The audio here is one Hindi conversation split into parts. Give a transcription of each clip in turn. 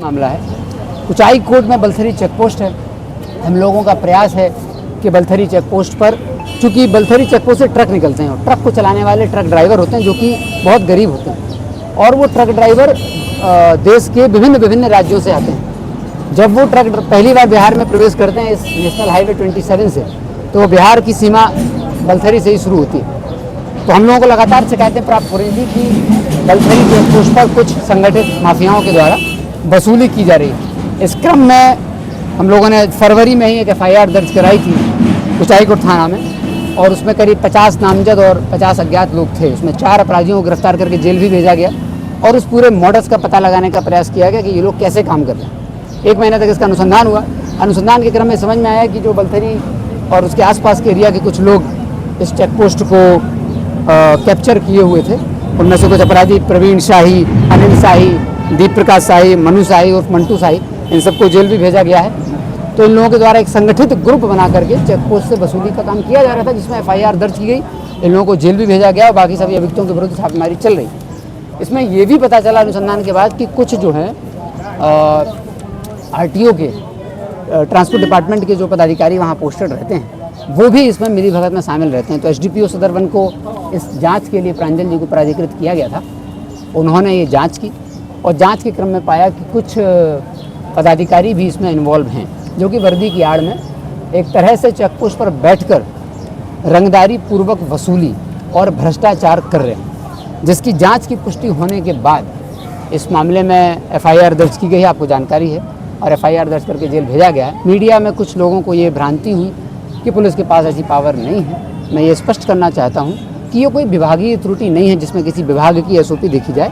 मामला है। कुचाई कोट में बलथरी चेकपोस्ट है। हम लोगों का प्रयास है कि बलथरी चेकपोस्ट पर, चूँकि बलथरी चेकपोस्ट से ट्रक निकलते हैं और ट्रक को चलाने वाले ट्रक ड्राइवर होते हैं जो कि बहुत गरीब होते हैं, और वो ट्रक ड्राइवर देश के विभिन्न राज्यों से आते हैं। जब वो ट्रक पहली बार बिहार में प्रवेश करते हैं इस नेशनल हाईवे 27 से, तो वो बिहार की सीमा बलथरी से ही शुरू होती है। तो हम लोगों को लगातार शिकायतें प्राप्त हो रही थी कि बलथरी चेकपोस्ट पर कुछ संगठित माफियाओं के द्वारा वसूली की जा रही है। इस क्रम में हम लोगों ने फरवरी में ही एक FIR दर्ज कराई थी कुचाई कोट थाना में, और उसमें करीब 50 नामजद और 50 अज्ञात लोग थे। उसमें 4 अपराधियों को गिरफ्तार करके जेल भी भेजा गया और उस पूरे मॉडस का पता लगाने का प्रयास किया गया कि ये लोग कैसे काम कर रहे हैं। 1 महीने तक इसका अनुसंधान हुआ। अनुसंधान के क्रम में समझ में आया कि जो बलथरी और उसके आसपास के एरिया के कुछ लोग इस चेकपोस्ट को कैप्चर किए हुए थे। उनमें से कुछ अपराधी प्रवीण शाही, अनिल शाही, दीप प्रकाश शाही, मनु शाही और मंटू शाही, इन सबको जेल भी भेजा गया है। तो इन लोगों के द्वारा एक संगठित ग्रुप बना करके चेकपोस्ट से वसूली का काम किया जा रहा था, जिसमें FIR दर्ज की गई। इन लोगों को जेल भी भेजा गया और बाकी सभी अभियुक्तों के विरुद्ध छापेमारी चल रही। इसमें ये भी पता चला अनुसंधान के बाद कि कुछ जो है RTO के ट्रांसपोर्ट डिपार्टमेंट के जो पदाधिकारी वहाँ पोस्टेड रहते हैं, वो भी इसमें मिलीभगत में शामिल रहते हैं। तो SDPO सदर वन को इस जांच के लिए प्रांजल जी को प्राधिकृत किया गया था। उन्होंने ये जांच की और जांच के क्रम में पाया कि कुछ पदाधिकारी भी इसमें इन्वॉल्व हैं, जो कि वर्दी की आड़ में एक तरह से चेकपोस्ट पर बैठकर रंगदारी पूर्वक वसूली और भ्रष्टाचार कर रहे हैं, जिसकी जांच की पुष्टि होने के बाद इस मामले में FIR दर्ज की गई है, आपको जानकारी है, और FIR दर्ज करके जेल भेजा गया है। मीडिया में कुछ लोगों को ये भ्रांति हुई कि पुलिस के पास ऐसी पावर नहीं है। मैं ये स्पष्ट करना चाहता हूँ कि ये कोई विभागीय त्रुटि नहीं है जिसमें किसी विभाग की SOP देखी जाए।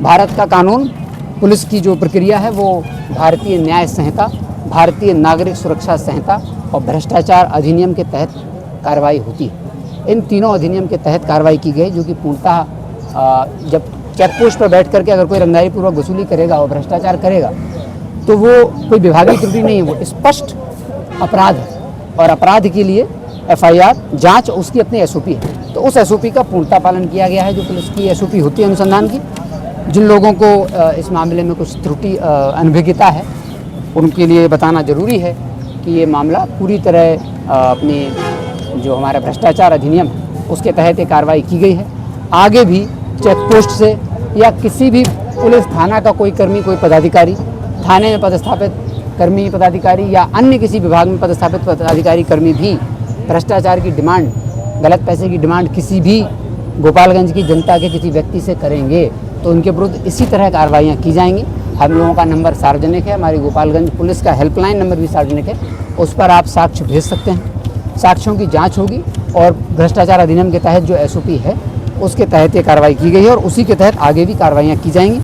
भारत का कानून, पुलिस की जो प्रक्रिया है वो भारतीय न्याय संहिता, भारतीय नागरिक सुरक्षा संहिता और भ्रष्टाचार अधिनियम के तहत कार्रवाई होती है। इन तीनों अधिनियम के तहत कार्रवाई की गई, जो कि पूर्णतः जब चेकपोस्ट पर बैठ करके अगर कोई रंगदारी पूर्वक वसूली करेगा और भ्रष्टाचार करेगा तो वो कोई विभागीय त्रुटि नहीं है, वो स्पष्ट अपराध है। और अपराध के लिए FIR जांच उसकी अपनी SOP है। तो उस SOP का पूर्णतः पालन किया गया है, जो पुलिस की SOP होती है अनुसंधान की। जिन लोगों को इस मामले में कुछ त्रुटि अनभिज्ञता है, उनके लिए बताना ज़रूरी है कि ये मामला पूरी तरह अपनी जो हमारा भ्रष्टाचार अधिनियम है उसके तहत ये कार्रवाई की गई है। आगे भी चेकपोस्ट से या किसी भी पुलिस थाना का कोई कर्मी, कोई पदाधिकारी, थाने में पदस्थापित कर्मी पदाधिकारी या अन्य किसी विभाग में पदस्थापित पदाधिकारी कर्मी भी भ्रष्टाचार की डिमांड, गलत पैसे की डिमांड किसी भी गोपालगंज की जनता के किसी व्यक्ति से करेंगे तो उनके विरुद्ध इसी तरह कार्रवाइयाँ की जाएंगी। हम लोगों का नंबर सार्वजनिक है, हमारी गोपालगंज पुलिस का हेल्पलाइन नंबर भी सार्वजनिक है, उस पर आप साक्ष्य भेज सकते हैं। साक्ष्यों की जाँच होगी और भ्रष्टाचार अधिनियम के तहत जो SOP है उसके तहत ये कार्रवाई की गई है और उसी के तहत आगे भी कार्रवाइयाँ की जाएंगी।